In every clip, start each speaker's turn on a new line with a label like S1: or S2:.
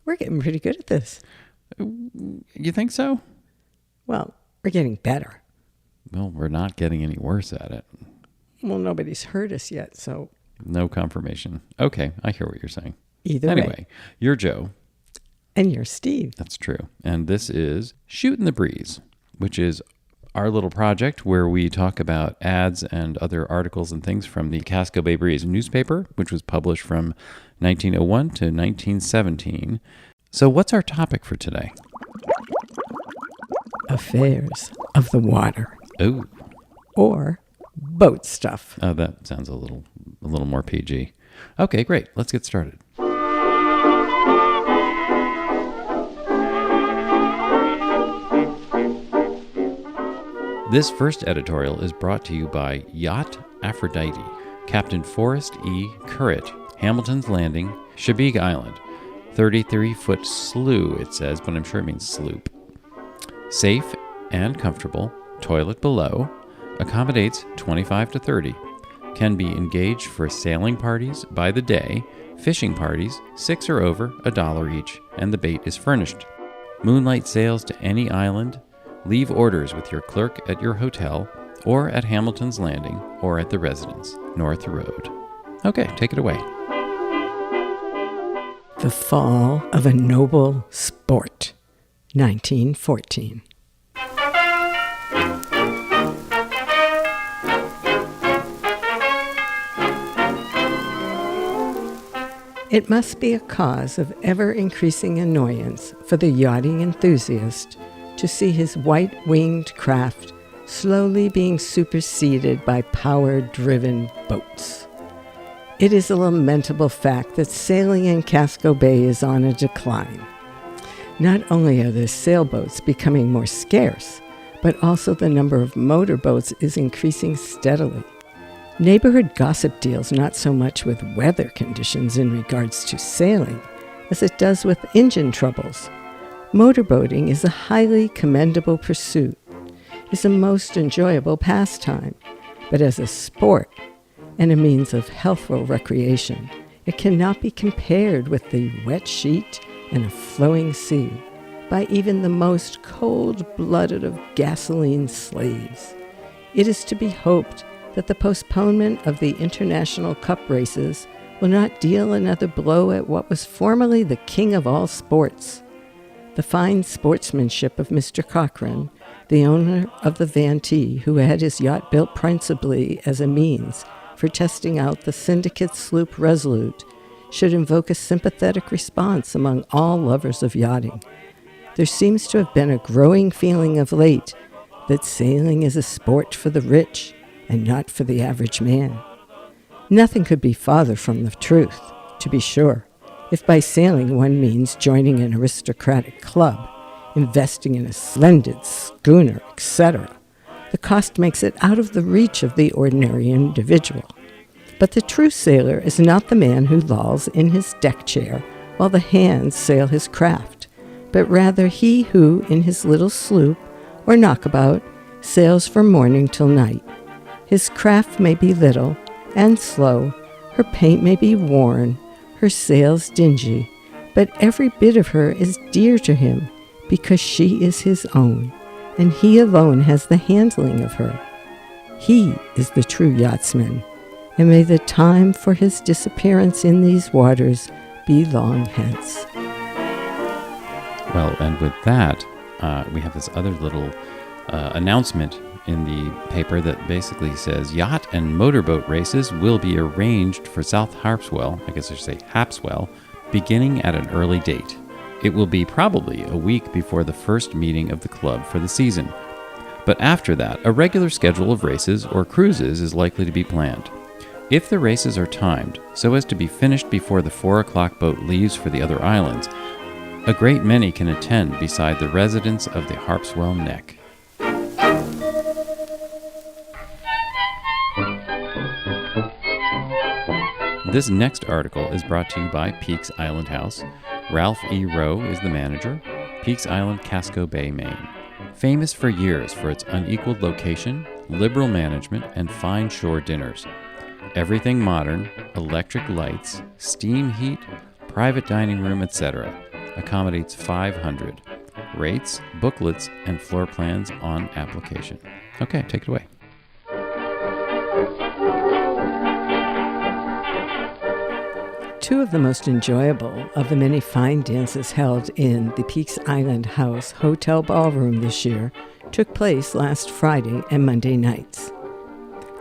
S1: We're getting pretty good at this.
S2: You think so?
S1: Well, we're getting better.
S2: Well, we're not getting any worse at it.
S1: Well, nobody's heard us yet, so...
S2: No confirmation. Okay, I hear what you're saying.
S1: Either
S2: Anyway,
S1: way.
S2: you're Joe.
S1: And you're Steve.
S2: That's true. And this is Shootin' the Breeze, which is our little project where we talk about ads and other articles and things from the Casco Bay Breeze newspaper, which was published from 1901 to 1917. So what's our topic for today?
S1: Affairs of the water.
S2: Oh.
S1: Or boat stuff.
S2: Oh, that sounds a little more PG. Okay, great. Let's get started. This first editorial is brought to you by Yacht Aphrodite, Captain Forrest E. Currit, Hamilton's Landing, Chesapeake Island. 33-foot slough, it says, but I'm sure it means sloop. Safe and comfortable, toilet below, accommodates 25 to 30. Can be engaged for sailing parties by the day, fishing parties, 6 or over, $1 each, and the bait is furnished. Moonlight sails to any island. Leave orders with your clerk at your hotel, or at Hamilton's Landing, or at the residence, North Road. Okay, take it away.
S1: The Fall of a Noble Sport, 1914. It must be a cause of ever-increasing annoyance for the yachting enthusiast to see his white-winged craft slowly being superseded by power-driven boats. It is a lamentable fact that sailing in Casco Bay is on a decline. Not only are the sailboats becoming more scarce, but also the number of motorboats is increasing steadily. Neighborhood gossip deals not so much with weather conditions in regards to sailing as it does with engine troubles. Motorboating is a highly commendable pursuit, is a most enjoyable pastime, but as a sport and a means of healthful recreation, it cannot be compared with the wet sheet and a flowing sea by even the most cold-blooded of gasoline slaves. It is to be hoped that the postponement of the International Cup races will not deal another blow at what was formerly the king of all sports. The fine sportsmanship of Mr. Cochran, the owner of the Vantee, who had his yacht built principally as a means for testing out the syndicate sloop Resolute, should invoke a sympathetic response among all lovers of yachting. There seems to have been a growing feeling of late that sailing is a sport for the rich and not for the average man. Nothing could be farther from the truth, to be sure, if by sailing one means joining an aristocratic club, investing in a splendid schooner, etc. The cost makes it out of the reach of the ordinary individual. But the true sailor is not the man who lolls in his deck chair while the hands sail his craft, but rather he who, in his little sloop or knockabout, sails from morning till night. His craft may be little and slow, her paint may be worn, her sails dingy, but every bit of her is dear to him because she is his own, and he alone has the handling of her. He is the true yachtsman, and may the time for his disappearance in these waters be long hence.
S2: Well, and with that, we have this other little announcement in the paper that basically says yacht and motorboat races will be arranged for South Harpswell, I guess I should say Hapswell, beginning at an early date. It will be probably a week before the first meeting of the club for the season. But after that, a regular schedule of races or cruises is likely to be planned. If the races are timed so as to be finished before the 4 o'clock boat leaves for the other islands, a great many can attend beside the residents of the Harpswell Neck. This next article is brought to you by Peaks Island House. Ralph E. Rowe is the manager. Peaks Island, Casco Bay, Maine. Famous for years for its unequaled location, liberal management, and fine shore dinners. Everything modern, electric lights, steam heat, private dining room, etc. accommodates 500. Rates, booklets, and floor plans on application. Okay, take it away.
S1: Two of the most enjoyable of the many fine dances held in the Peaks Island House Hotel Ballroom this year took place last Friday and Monday nights.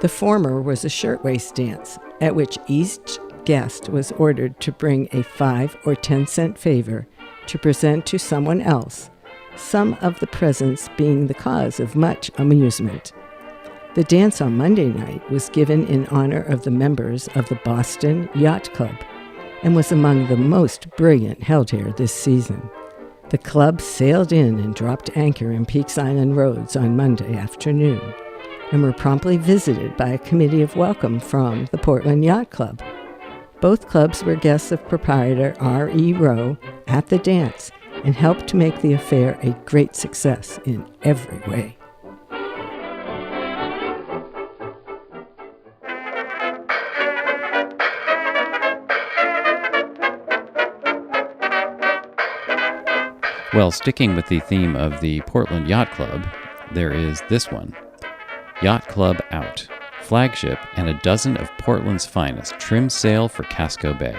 S1: The former was a shirtwaist dance, at which each guest was ordered to bring a 5 or 10 cent favor to present to someone else, some of the presents being the cause of much amusement. The dance on Monday night was given in honor of the members of the Boston Yacht Club and was among the most brilliant held here this season. The club sailed in and dropped anchor in Peaks Island Roads on Monday afternoon and were promptly visited by a committee of welcome from the Portland Yacht Club. Both clubs were guests of proprietor R.E. Rowe at the dance and helped to make the affair a great success in every way.
S2: Well, sticking with the theme of the Portland Yacht Club, there is this one. Yacht Club Out. Flagship and a dozen of Portland's finest trim sail for Casco Bay.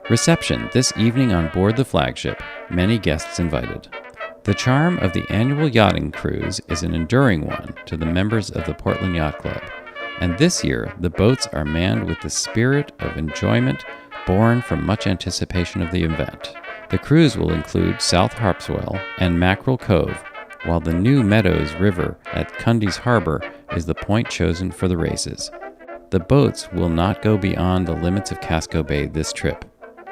S2: Reception this evening on board the flagship. Many guests invited. The charm of the annual yachting cruise is an enduring one to the members of the Portland Yacht Club. And this year, the boats are manned with the spirit of enjoyment born from much anticipation of the event. The cruise will include South Harpswell and Mackerel Cove, while the New Meadows River at Cundy's Harbor is the point chosen for the races. The boats will not go beyond the limits of Casco Bay this trip.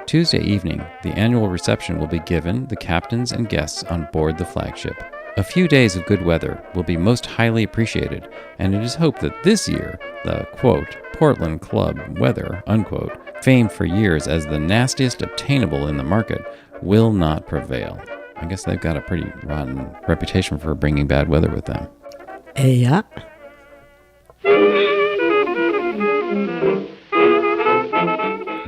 S2: Tuesday evening, the annual reception will be given the captains and guests on board the flagship. A few days of good weather will be most highly appreciated, and it is hoped that this year, the, quote, Portland Club weather, unquote, famed for years as the nastiest obtainable in the market, will not prevail. I guess they've got a pretty rotten reputation for bringing bad weather with them.
S1: Yeah.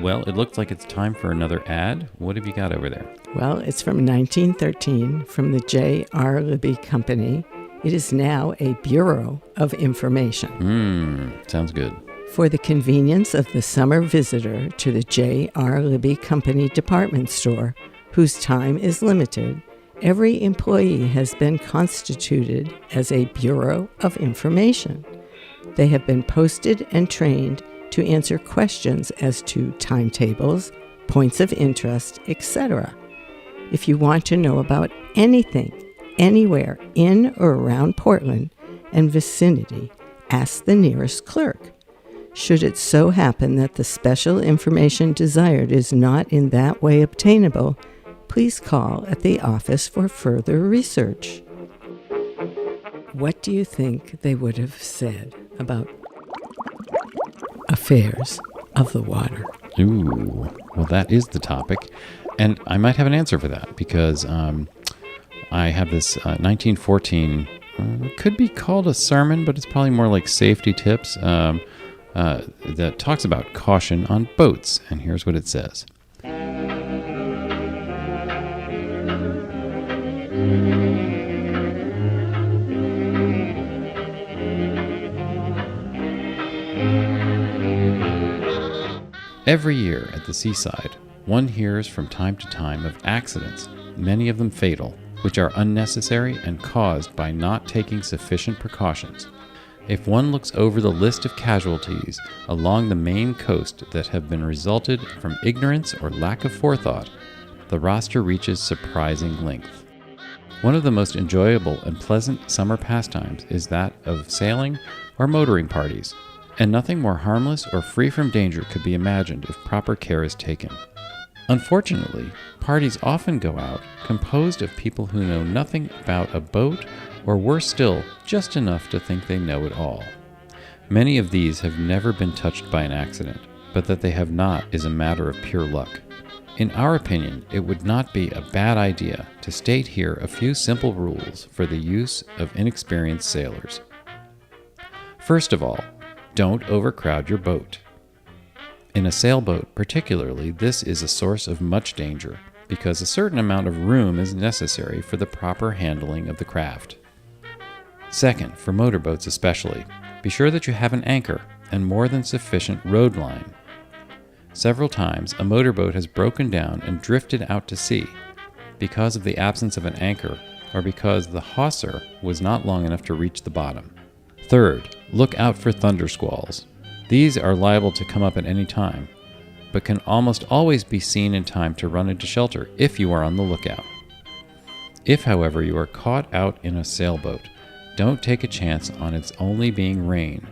S2: Well, it looks like it's time for another ad. What have you got over there?
S1: Well, it's from 1913 from the J.R. Libby Company. It is now a Bureau of Information.
S2: Sounds good.
S1: For the convenience of the summer visitor to the J.R. Libby Company department store, whose time is limited, every employee has been constituted as a Bureau of Information. They have been posted and trained to answer questions as to timetables, points of interest, etc. If you want to know about anything, anywhere in or around Portland and vicinity, ask the nearest clerk. Should it so happen that the special information desired is not in that way obtainable, please call at the office for further research. What do you think they would have said about affairs of the water?
S2: Ooh, well, that is the topic. And I might have an answer for that because I have this 1914, could be called a sermon, but it's probably more like safety tips that talks about caution on boats. And here's what it says. Every year at the seaside, one hears from time to time of accidents, many of them fatal, which are unnecessary and caused by not taking sufficient precautions. If one looks over the list of casualties along the Maine coast that have been resulted from ignorance or lack of forethought, the roster reaches surprising length. One of the most enjoyable and pleasant summer pastimes is that of sailing or motoring parties, and nothing more harmless or free from danger could be imagined if proper care is taken. Unfortunately, parties often go out composed of people who know nothing about a boat, or worse still, just enough to think they know it all. Many of these have never been touched by an accident, but that they have not is a matter of pure luck. In our opinion, it would not be a bad idea to state here a few simple rules for the use of inexperienced sailors. First of all, don't overcrowd your boat. In a sailboat particularly, this is a source of much danger. because a certain amount of room is necessary for the proper handling of the craft. Second, for motorboats especially, be sure that you have an anchor and more than sufficient road line. Several times, a motorboat has broken down and drifted out to sea because of the absence of an anchor or because the hawser was not long enough to reach the bottom. Third, look out for thunder squalls. These are liable to come up at any time, but can almost always be seen in time to run into shelter if you are on the lookout. If, however, you are caught out in a sailboat, don't take a chance on its only being rain,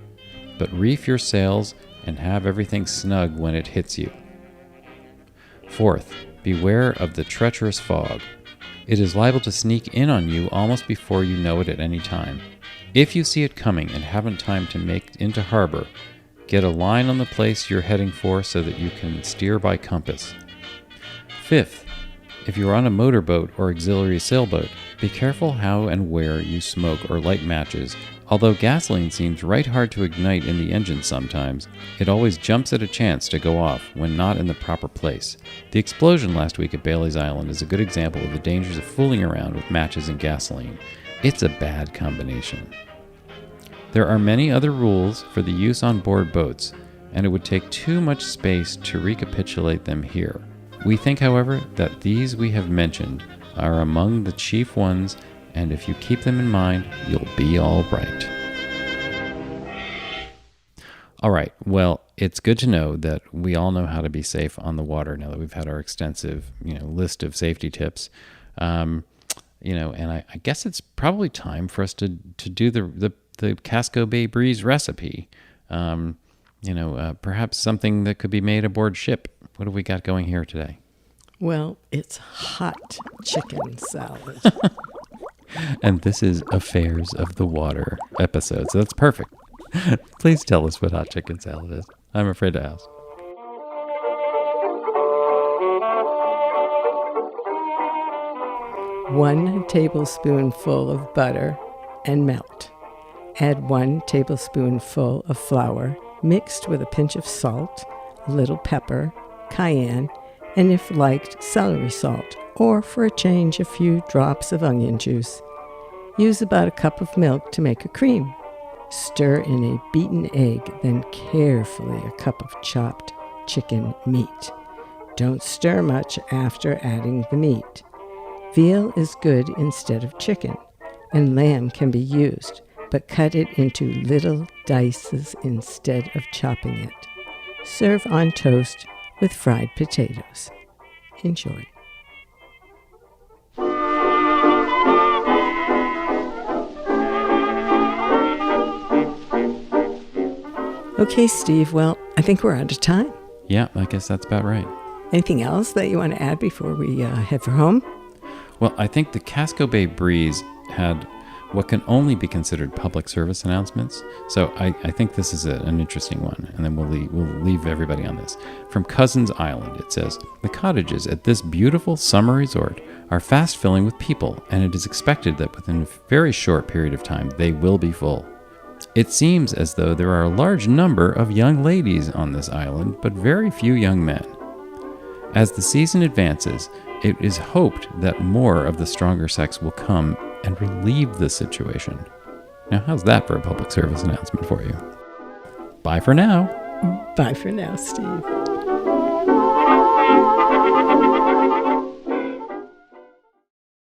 S2: but reef your sails and have everything snug when it hits you. Fourth, beware of the treacherous fog. It is liable to sneak in on you almost before you know it at any time. If you see it coming and haven't time to make into harbor, get a line on the place you're heading for so that you can steer by compass. Fifth, if you're on a motorboat or auxiliary sailboat, be careful how and where you smoke or light matches. Although gasoline seems right hard to ignite in the engine sometimes, it always jumps at a chance to go off when not in the proper place. The explosion last week at Bailey's Island is a good example of the dangers of fooling around with matches and gasoline. It's a bad combination. There are many other rules for the use on board boats, and it would take too much space to recapitulate them here. We think, however, that these we have mentioned are among the chief ones, and if you keep them in mind, you'll be all right. All right, well, it's good to know that we all know how to be safe on the water now that we've had our extensive, list of safety tips. And I guess it's probably time for us to do the Casco Bay Breeze recipe. Perhaps something that could be made aboard ship. What have we got going here today?
S1: Well, it's hot chicken salad.
S2: And this is Affairs of the Water episode, so that's perfect. Please tell us what hot chicken salad is. I'm afraid to ask.
S1: One tablespoonful of butter and melt. Add 1 tablespoonful of flour mixed with a pinch of salt, a little pepper, cayenne, and if liked, celery salt, or for a change, a few drops of onion juice. Use about a cup of milk to make a cream. Stir in a beaten egg, then carefully a cup of chopped chicken meat. Don't stir much after adding the meat. Veal is good instead of chicken, and lamb can be used, but cut it into little dices instead of chopping it. Serve on toast with fried potatoes. Enjoy. Okay, Steve, well, I think we're out of time.
S2: Yeah, I guess that's about right.
S1: Anything else that you want to add before we head for home?
S2: Well, I think the Casco Bay Breeze had what can only be considered public service announcements. So I think this is an interesting one, and then we'll leave everybody on this. From Cousins Island, it says, "The cottages at this beautiful summer resort are fast filling with people, and it is expected that within a very short period of time, they will be full. It seems as though there are a large number of young ladies on this island, but very few young men. As the season advances, it is hoped that more of the stronger sex will come and relieve the situation." Now, how's that for a public service announcement for you? Bye for now.
S1: Bye for now, Steve.